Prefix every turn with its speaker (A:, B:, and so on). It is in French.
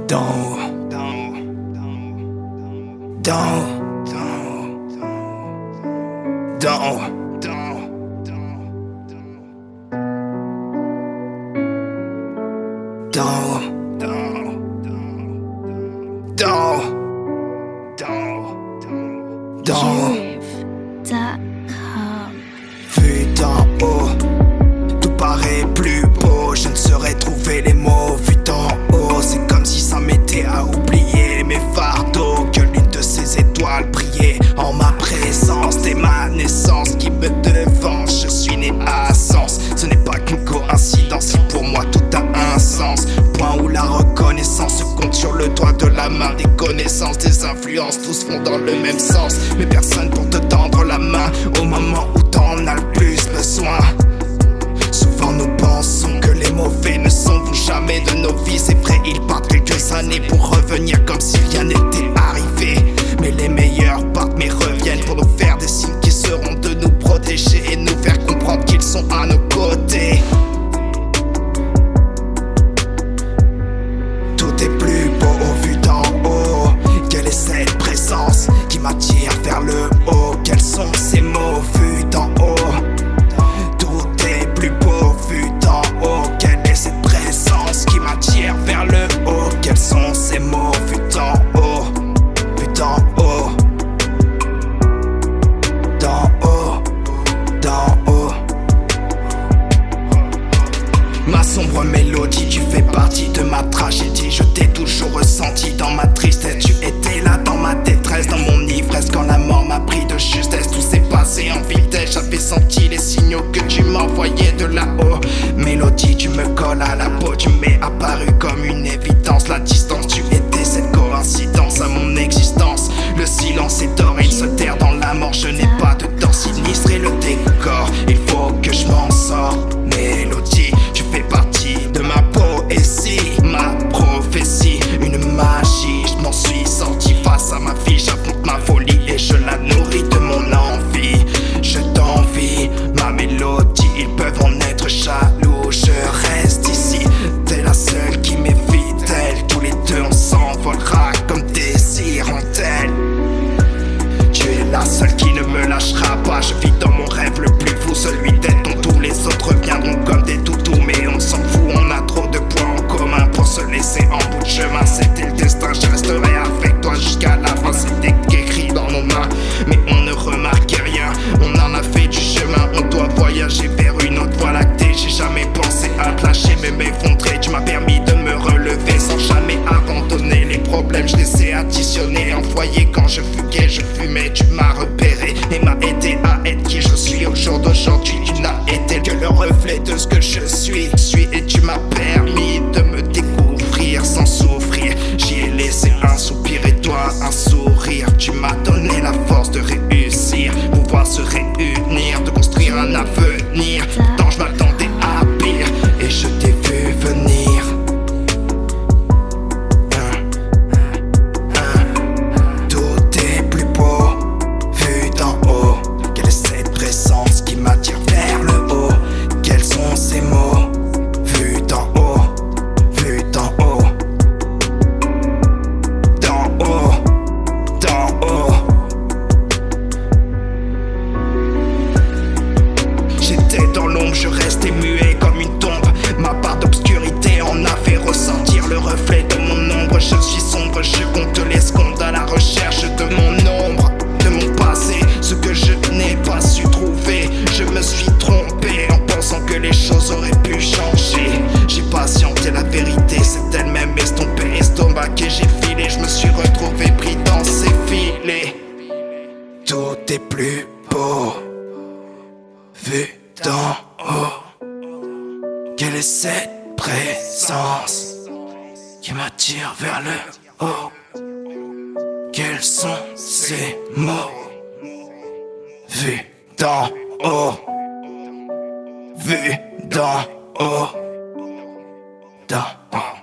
A: D'en haut, d'en haut, d'en haut, d'en haut, d'en haut. Vu d'en haut, tout paraît plus beau. Je ne saurais trouver les mots. Vu d'en haut, c'est comme si ça m'était à oublier mes fardeaux. Que l'une de ces étoiles brillait en ma présence. Dès ma naissance qui me devance, je suis né à Sens. Ce n'est pas qu'une coïncidence, si pour moi tout a un sens. Point où la reconnaissance se compte sur le doigt de la main. Des connaissances, des influences, tous vont dans le même sens. Mais personne pour te tendre la main au moment où t'en as le plus besoin. Souvent nous pensons que les mauvais ne sont jamais de nos vies. C'est vrai, ils partent quelques années pour revenir comme si rien n'était arrivé. Mais les meilleurs partent mais reviennent pour nous faire des signes qui seront de nous protéger et nous faire comprendre qu'ils sont à nos côtés. Tout est plus beau au vu d'en haut. Quelle est cette présence qui m'attire vers le haut? Quels sont ces mots vus d'en haut? Tout est plus beau vu d'en haut. Quelle est cette présence qui m'attire vers le haut? Quels sont ces mots vus d'en haut? Vus d'en haut, d'en haut, d'en haut. Ma sombre mélodie, tu fais partie de ma tragédie. Je t'ai toujours ressenti dans ma tristesse. Tu étais là dans ma détresse, dans mon ivresse. Quand la mort m'a pris de justesse, tout s'est passé en vitesse. J'avais senti les signaux que tu m'envoyais de là-haut. Mélodie, tu me colles à la peau. Tu m'es apparu comme une évidence. La distance, tu étais cette coïncidence à mon existence. Le silence est d'or, il se terre dans la mort. Je n'ai pas de temps, sinistrer le décor. Il faut que je m'en sorte. Mélodie, tu fais partie de ma poésie, ma prophétie, une magie. Je m'en suis sorti face à ma vie. J'affronte ma folie et je la nourris de mon envie. Je t'envie, ma mélodie. Ils peuvent en être jaloux. Je reste ici, t'es la seule qui m'est fidèle. Tous les deux on s'envolera comme des hirondelles. Tu es la seule qui ne me lâchera pas. Je vis dans mon rêve le plus fou, celui d'être dont tous les autres viendront comme des toutous. Mais on s'en fout, on a trop de points en commun pour se laisser en bout de chemin. C'était le destin, je resterai avec toi jusqu'à la fin. C'était écrit dans nos mains, mais on ne remarquait rien. On en a fait du chemin, on doit voyager vers une autre voie lactée. J'ai jamais pensé à te lâcher mais m'effondrer. Tu m'as permis de me relever sans jamais abandonner. Les problèmes je les ai additionnés. En foyer quand je fuguais, je fumais. Tu m'as repéré et m'as aidé à être qui je suis au jour d'aujourd'hui. Tu n'as été que le reflet de ce que je suis. Et tu m'as permis de me découvrir sans souffrir. J'y ai laissé un soupir et toi un sourire. Tu m'as donné la force de réussir, pouvoir se réunir, de construire un avenir. Tant je m'attendais à pire et je t'ai vu venir. Tout est plus beau vu d'en haut. Quelle est cette présence qui m'attire vers le haut? Quels sont ces mots vus d'en haut? Vus d'en haut, d'en haut, d'en haut. J'étais dans l'ombre, je restais muet comme une tombe. Ma part d'obscurité en a fait ressentir le reflet de mon ombre. Je suis sombre, je compte les secondes à la recherche de mon ombre, de mon passé, ce que je n'ai pas su trouver. Je me suis trompé en pensant que les choses auraient pu changer. J'ai patienté, la vérité s'est elle-même estompée, estomaqué, j'ai filé. Je me suis retrouvé pris dans ses filets. Tout est plus beau vu d'en haut. Quelle est cette présence qui m'attire vers le haut? Quels sont ces mots vus d'en haut? Vus d'en haut, d'en haut.